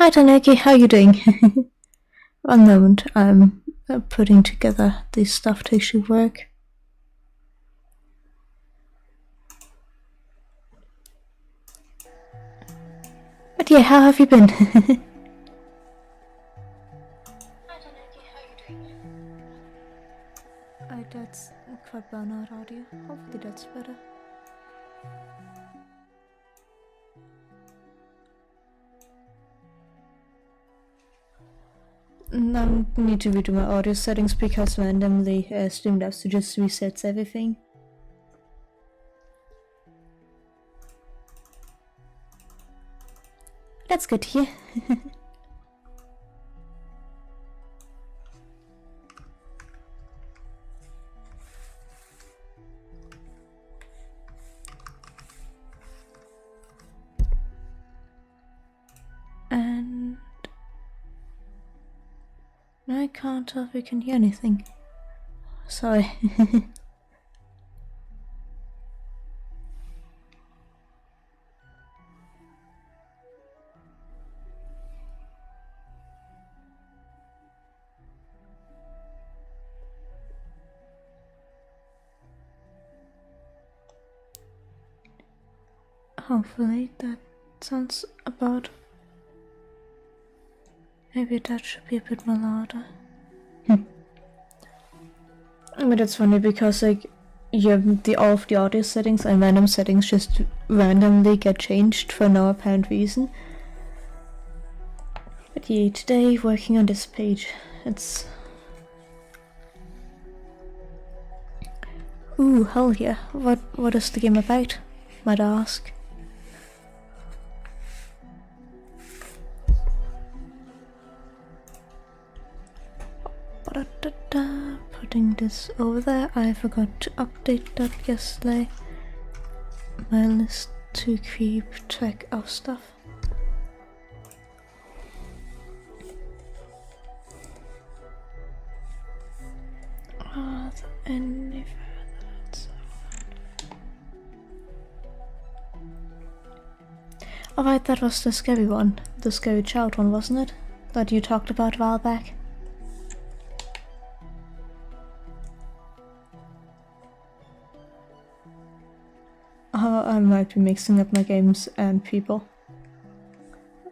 Hi Taneki, how are you doing? One moment, I'm putting together this stuff to actually work. But yeah, how have you been? Hi Taneki, how are you doing? That's quite burnout audio. Hopefully that's better. Now I need to redo my audio settings because randomly Streamlabs just resets everything. That's good to hear. And I can't tell if we can hear anything. Sorry. Hopefully that sounds about. Maybe that should be a bit more louder. But it's funny because like all of the audio settings and random settings just randomly get changed for no apparent reason. But yeah, today working on this page, it's ooh, hell yeah. What is the game about? Might I ask. Putting this over there. I forgot to update that yesterday. My list to keep track of stuff. Any further? Oh right, that was the scary one. The scary child one, wasn't it? That you talked about a while back. I might be mixing up my games and people.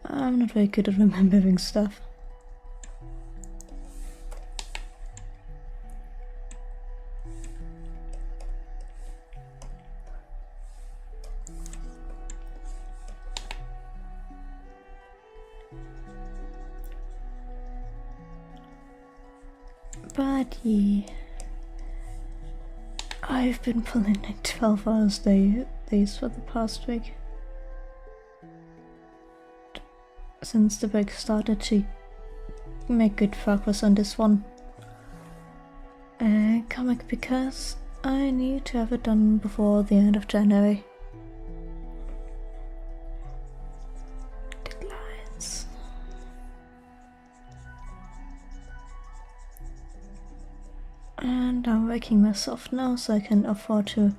I'm not very good at remembering stuff. But yeah, I've been pulling like 12 hours days for the past week. Since the break started to make good progress on this one comic because I need to have it done before the end of January. Deadlines. And I'm waking myself now so I can afford to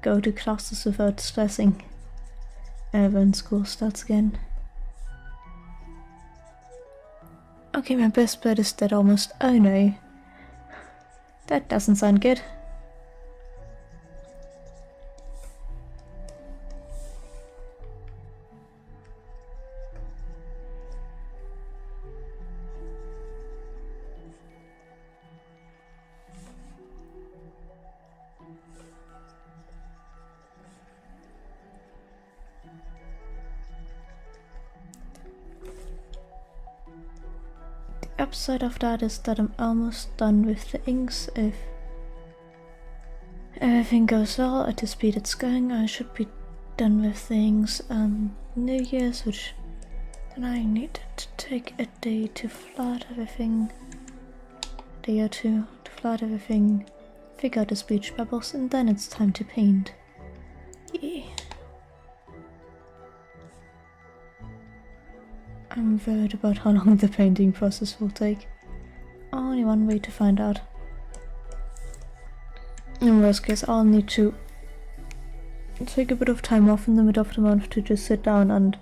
go to classes without stressing when school starts again. Okay, my best bet is dead almost. Oh no. That doesn't sound good. The upside of that is that I'm almost done with the inks. If everything goes well at the speed it's going, I should be done with things New Year's, which then I need to take a day to flood everything, a day or two to flood everything, figure out the speech bubbles, and then it's time to paint. Yeah. I'm worried about how long the painting process will take. Only one way to find out. In worst case, I'll need to take a bit of time off in the middle of the month to just sit down and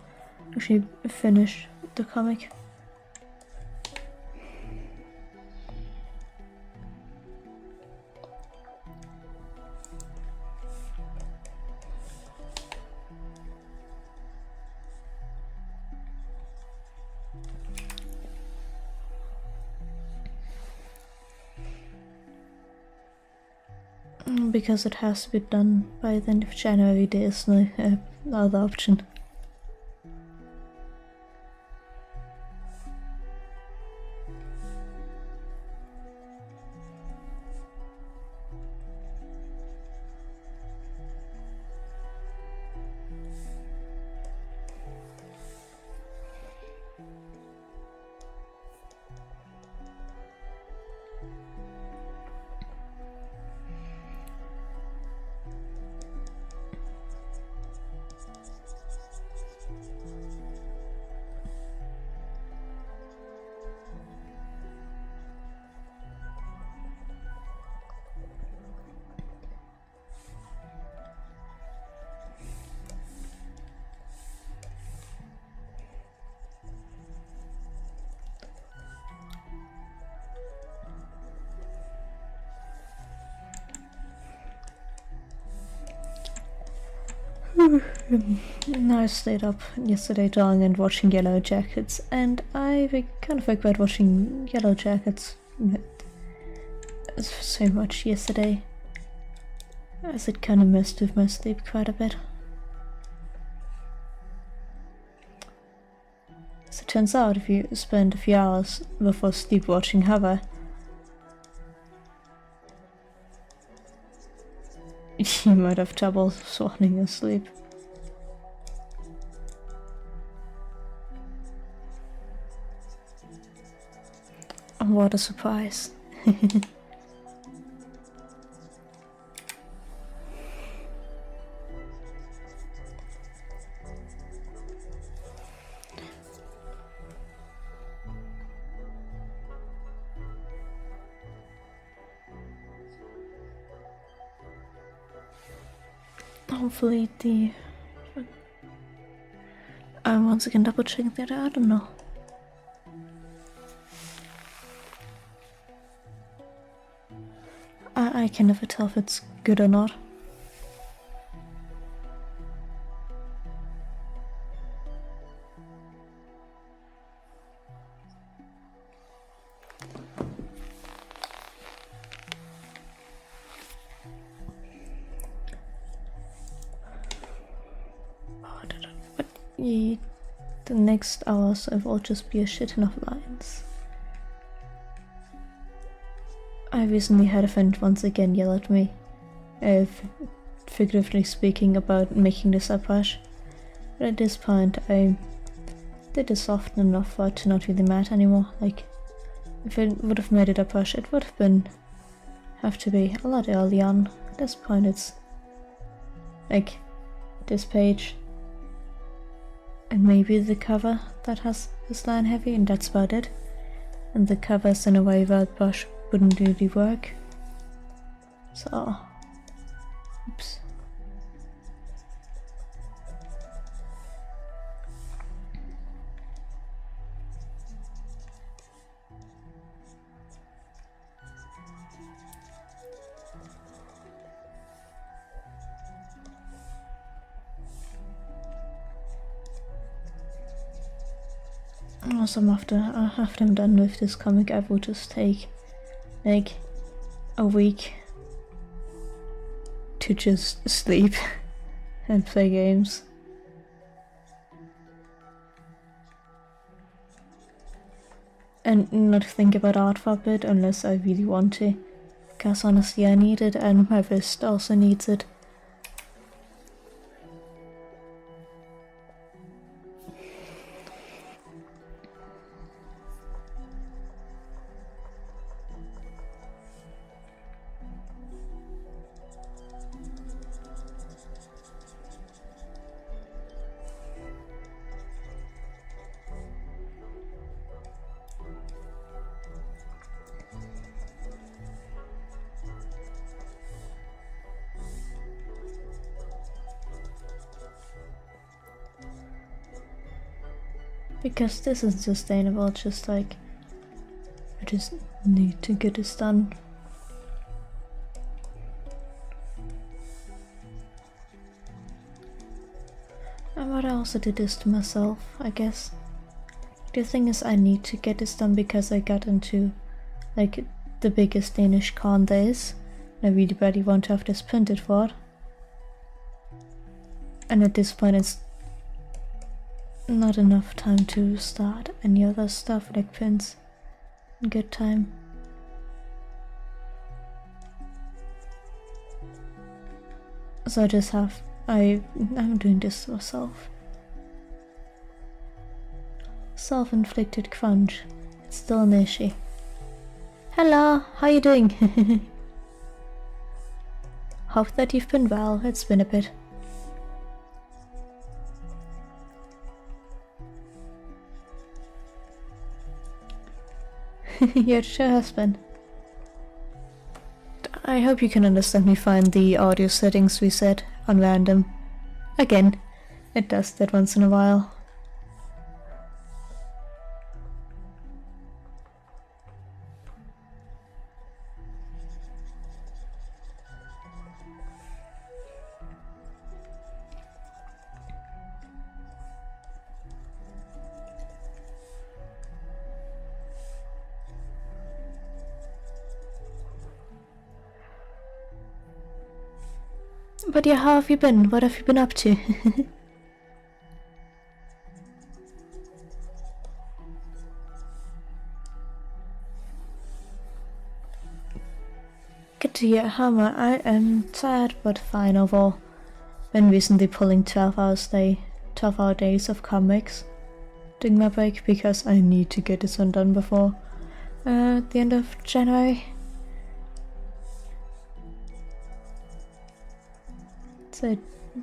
actually finish the comic. Because it has to be done by the end of January, there is no other option. I stayed up yesterday drawing and watching Yellow Jackets, and I kind of regret watching Yellow Jackets so much yesterday, as it kind of messed with my sleep quite a bit. As it turns out, if you spend a few hours before sleep watching Hover, you might have trouble falling asleep. What a surprise. Hopefully I'm once again double checking that, I don't know. I can never tell if it's good or not. The next hours will just be a shit ton of lines. I recently had a friend once again yell at me, figuratively speaking, about making this a push. But at this point, I did this often enough for it to not really matter anymore. Like, if it would have made it a push, it would have to be a lot early on. At this point, it's like this page and maybe the cover that has this line heavy, and that's about it. And the cover's in a way where the push wouldn't really work. So, oops. Also, after I'm done with this comic, I will just take like a week to just sleep and play games. And not think about art for a bit unless I really want to. Because honestly, I need it, and my wrist also needs it. Because this is sustainable, just like I just need to get this done. And what I also did this to myself, I guess. The thing is, I need to get this done because I got into like the biggest Danish con days. And I really badly want to have this printed for it. And at this point it's not enough time to start any other stuff like pins in good time. So I just have, I'm doing this to myself. Self-inflicted crunch. It's still an issue. Hello, how you doing? Hope that you've been well, it's been a bit. Yeah, it sure has been. I hope you can understand me find the audio settings we set on random. Again, it does that once in a while. But yeah, how have you been? What have you been up to? Good to hear, Hammer. I am tired but fine overall. Been recently pulling 12-hour days of comics during my break because I need to get this one done before the end of January. So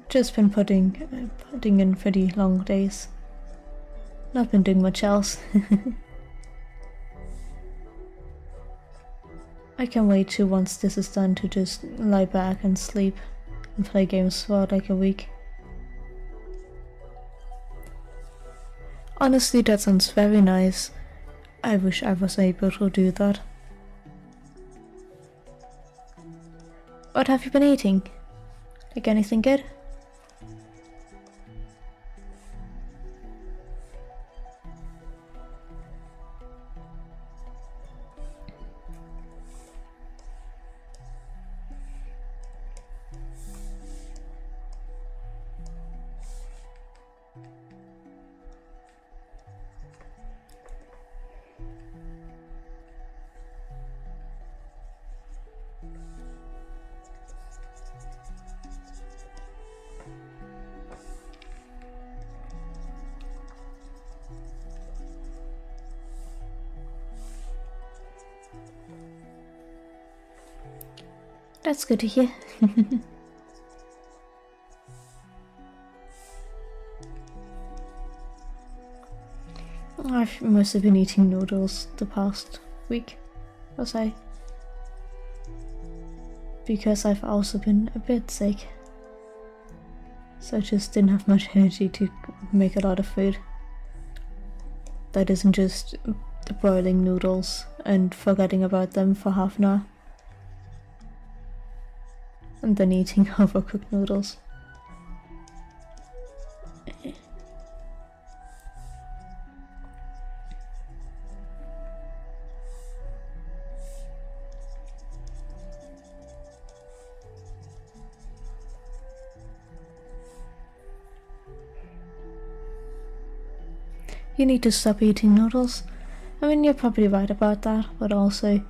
just been putting in pretty long days. Not been doing much else. I can't wait to, once this is done, to just lie back and sleep and play games for like a week. Honestly, that sounds very nice. I wish I was able to do that. What have you been eating? Like anything good? That's good to hear. I've mostly been eating noodles the past week, or so. Because I've also been a bit sick. So I just didn't have much energy to make a lot of food. That isn't just boiling noodles and forgetting about them for half an hour. And then eating overcooked noodles. You need to stop eating noodles. I mean, you're probably right about that, but also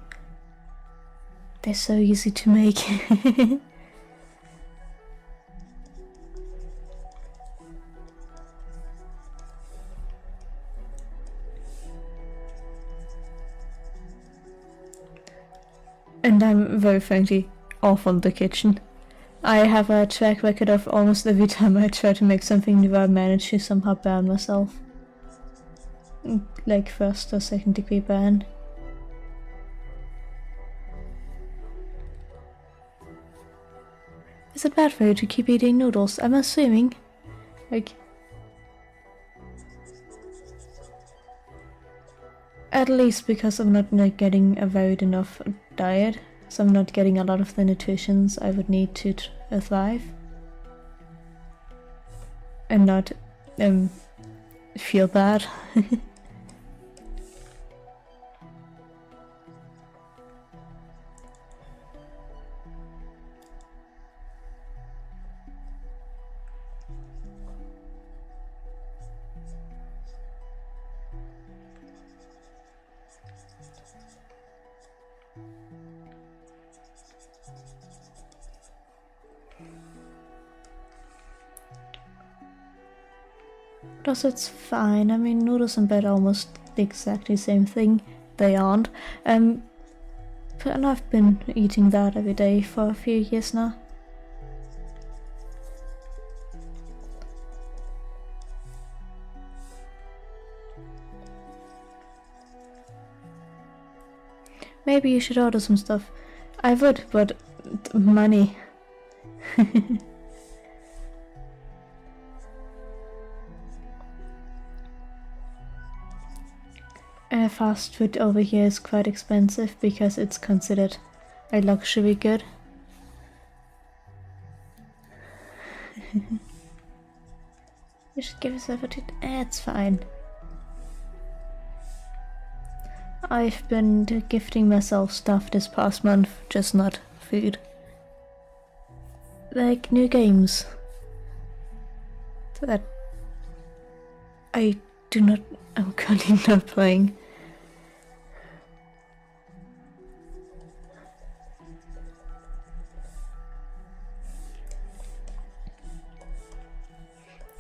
they're so easy to make. And I'm very frankly awful in the kitchen. I have a track record of almost every time I try to make something new I manage to somehow burn myself. Like first or second degree burn. Is it bad for you to keep eating noodles? I'm assuming. Like... At least because I'm not getting a varied enough diet, so I'm not getting a lot of the nutritions I would need to thrive. And not feel bad. Plus it's fine. I mean, noodles and bread are almost the exactly same thing. They aren't. And I've been eating that every day for a few years now. Maybe you should order some stuff. I would, but money. Fast food over here is quite expensive because it's considered a luxury good. You should give yourself a treat. It's fine. I've been gifting myself stuff this past month, just not food. Like new games that I'm currently not playing.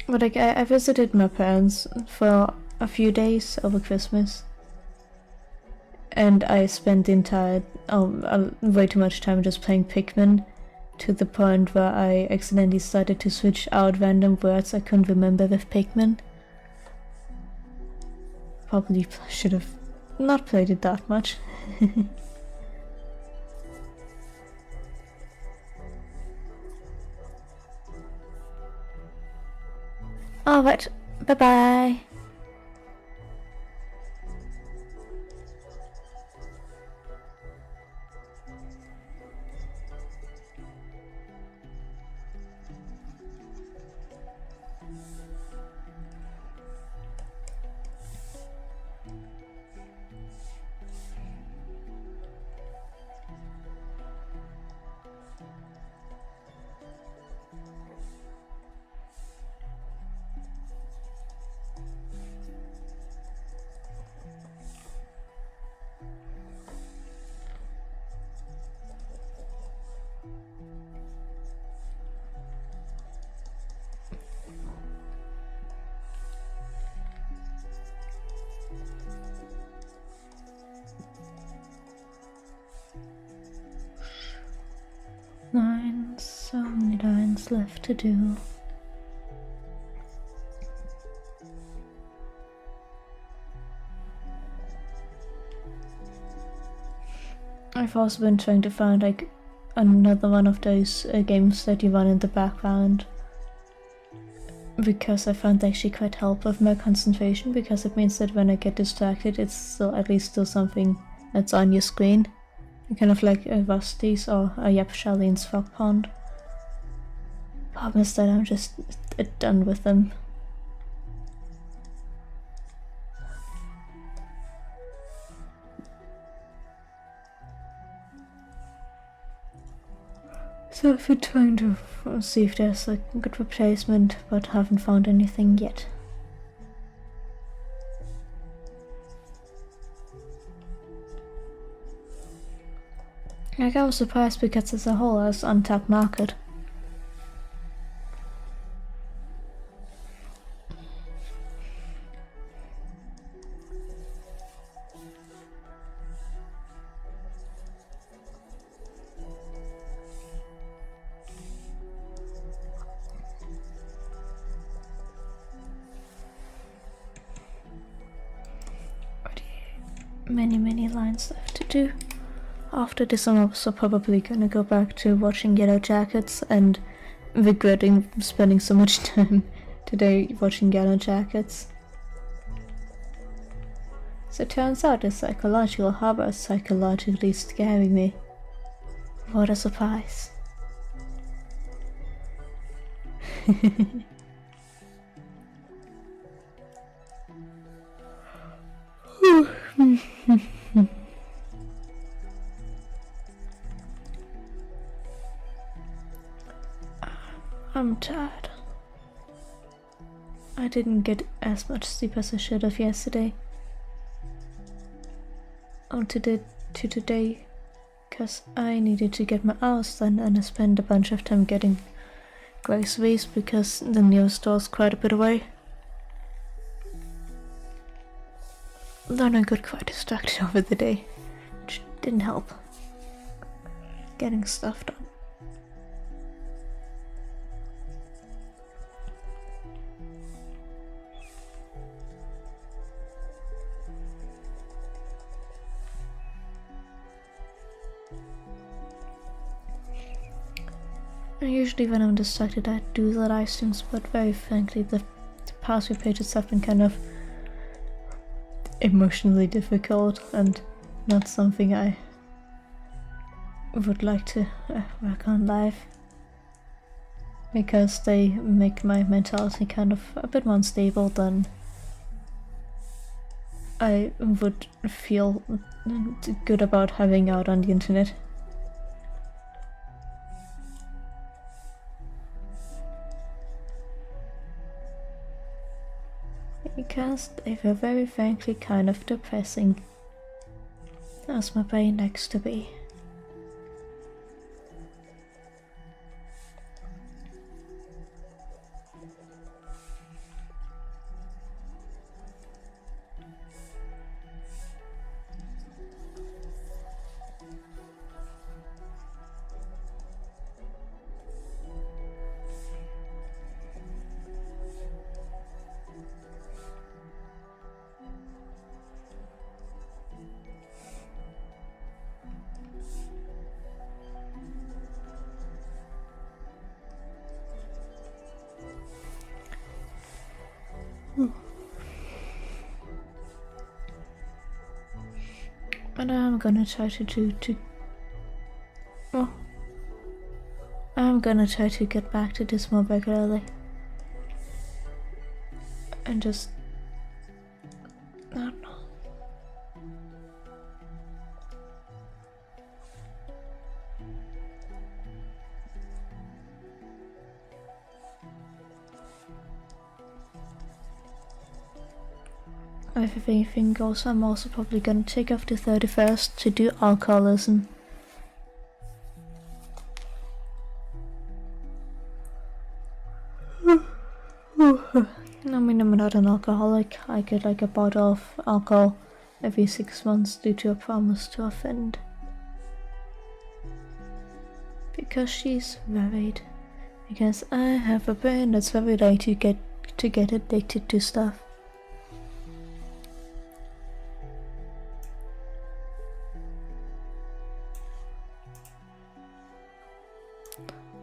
But like, I visited my parents for a few days over Christmas, and I spent the entire way too much time just playing Pikmin, to the point where I accidentally started to switch out random words I couldn't remember with Pikmin. Probably should have not played it that much. Alright, bye bye. So many lines left to do. I've also been trying to find like another one of those games that you run in the background, because I found they actually quite help with my concentration, because it means that when I get distracted it's still at least still something that's on your screen. Kind of like Rusty's or Charlene's Frog Pond. Problem is that I'm just done with them. So I've been trying to see if there's a good replacement, but haven't found anything yet. Like, I was surprised because as a whole has untapped market. Many lines left to do. After this I'm also probably gonna go back to watching Yellow Jackets and regretting spending so much time today watching Yellow Jackets. So it turns out the psychological horror is psychologically scaring me. What a surprise. I'm tired. I didn't get as much sleep as I should have yesterday. To today, cause I needed to get my hours done and I spent a bunch of time getting groceries because the nearest store is quite a bit away. Then I got quite distracted over the day, which didn't help getting stuff done. Usually when I'm distracted I do the live streams, but very frankly the past few pages have been kind of emotionally difficult and not something I would like to work on live, because they make my mentality kind of a bit more unstable than I would feel good about having out on the internet. Because they were very frankly kind of depressing, as my brain likes to be. And I'm gonna try I'm gonna try to get back to this more regularly. And just, I don't know. If everything goes, I'm also probably gonna take off the 31st to do alcoholism. I mean, I'm not an alcoholic. I get like a bottle of alcohol every 6 months due to a promise to offend. Because she's worried. Because I have a brain that's very light to get addicted to stuff.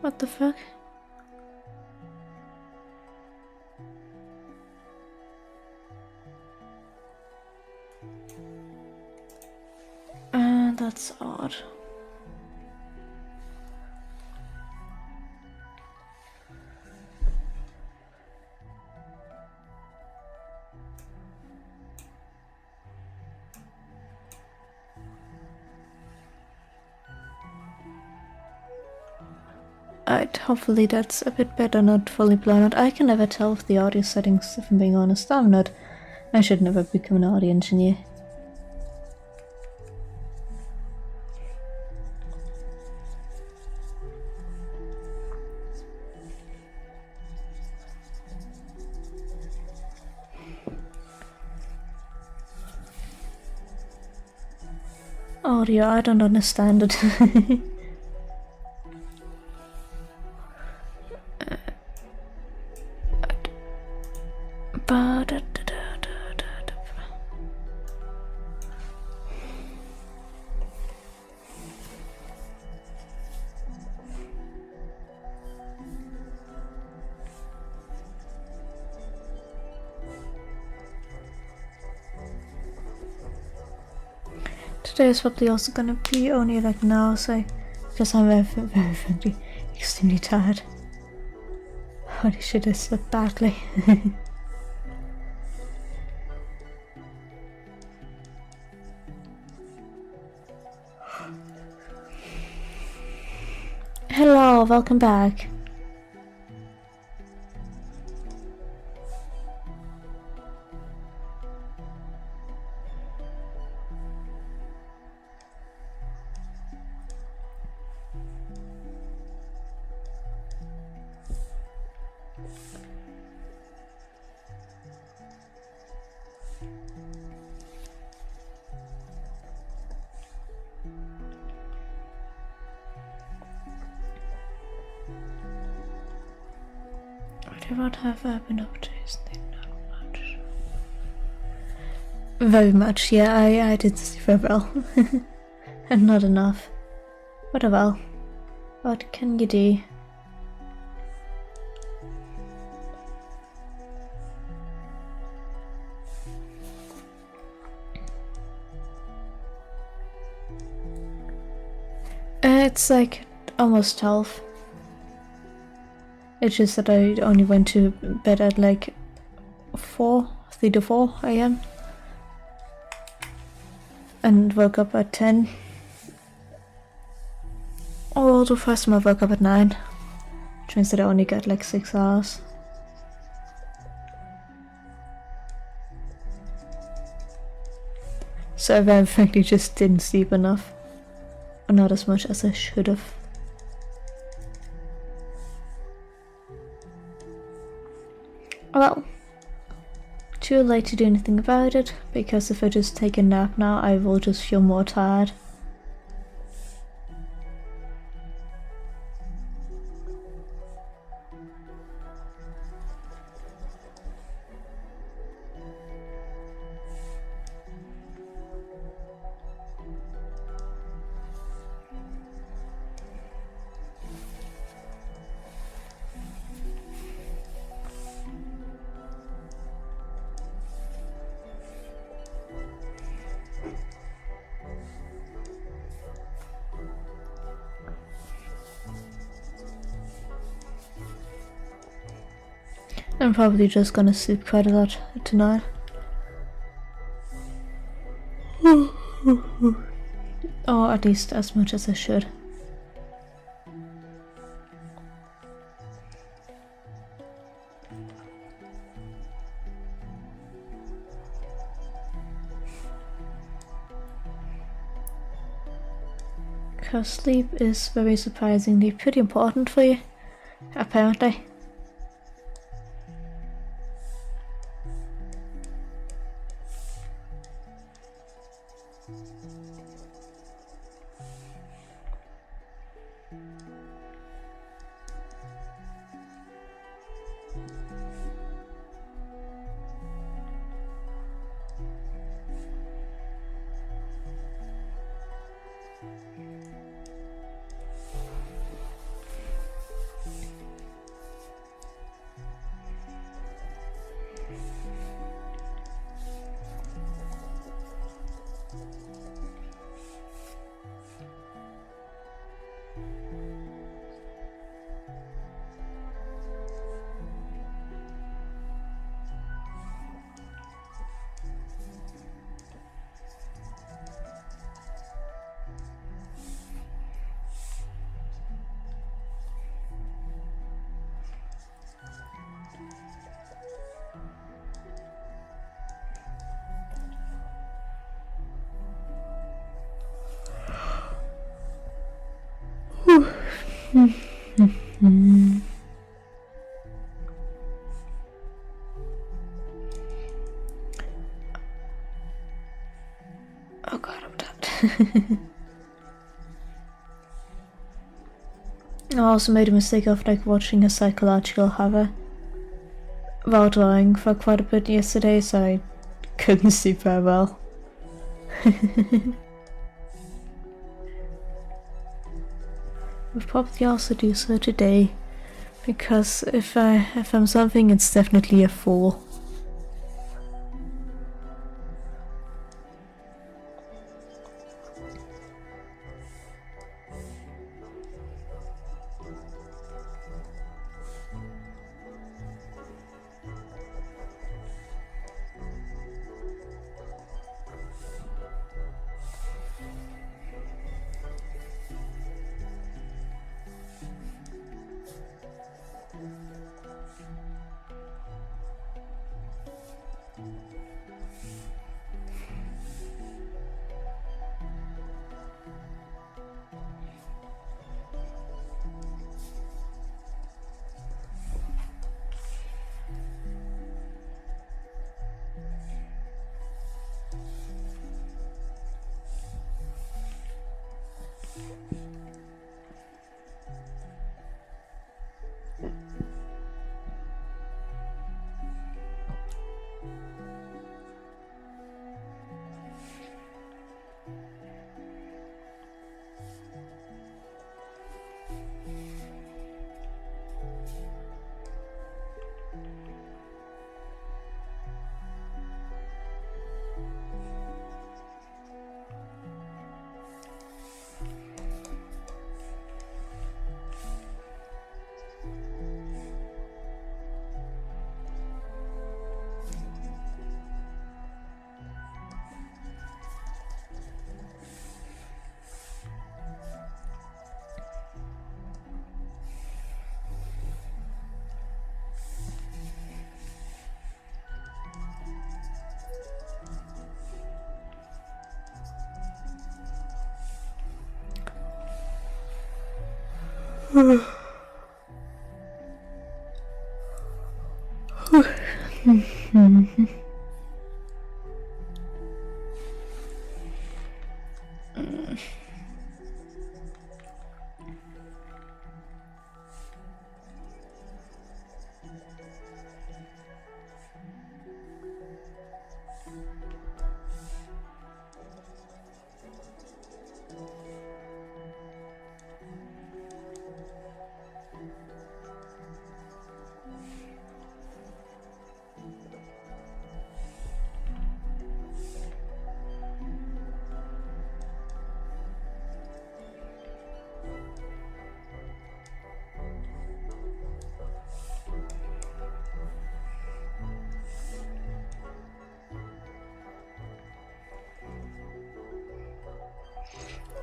What the fuck? That's odd. Hopefully that's a bit better, not fully blown out. I can never tell with the audio settings, if I'm being honest. I should never become an audio engineer. Audio, I don't understand it. today is probably also gonna be only like now, so because I'm very frankly extremely tired. Holy shit, I slept badly. Hello, welcome back. What have I been up to? Not much. Very much, yeah, I did very well. And not enough. But well. What can you do? It's like almost 12. It's just that I only went to bed at like 3 to 4 a.m. and woke up at 10. Or the first time I woke up at 9, which means that I only got like 6 hours. So I very frankly just didn't sleep enough, or not as much as I should have. Well, too late to do anything about it, because if I just take a nap now, I will just feel more tired. I'm probably just gonna sleep quite a lot tonight. Or at least as much as I should. Because sleep is very surprisingly pretty important for you, apparently. Oh god, I'm tired. I also made a mistake of like watching a psychological horror while drawing for quite a bit yesterday, so I couldn't sleep very well. We'll probably also do so today, because if I'm something, it's definitely a Fool.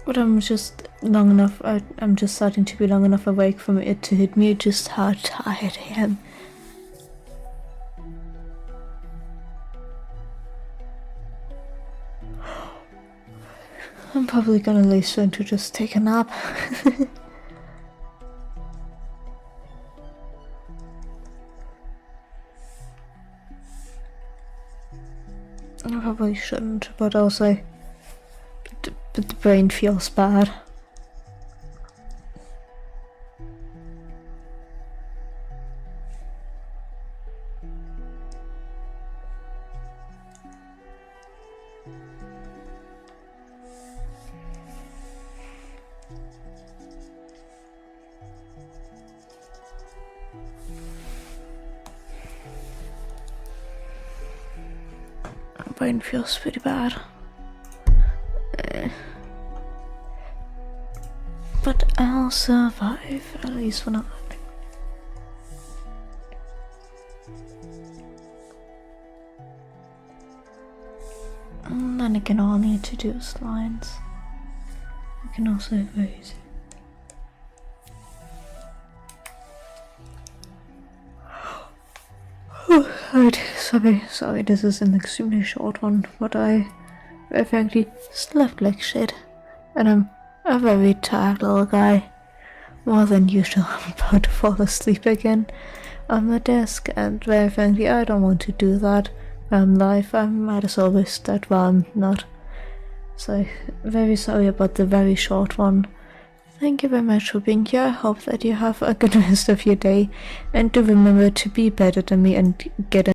But I'm just long enough, I'm just starting to be long enough awake for it to hit me just how tired I am. I'm probably gonna leave soon to just take a nap. I probably shouldn't, but also but the brain feels bad. My brain feels pretty bad. But I'll survive, at least for now. And then again, all I need to do is lines. I can also raise. Sorry, this is an extremely short one, but I frankly slept like shit, and I'm a very tired little guy. More than usual, I'm about to fall asleep again on the desk, and very frankly, I don't want to do that. I'm live, I might as well risk that while I'm not. So, very sorry about the very short one. Thank you very much for being here. I hope that you have a good rest of your day, and do remember to be better than me and get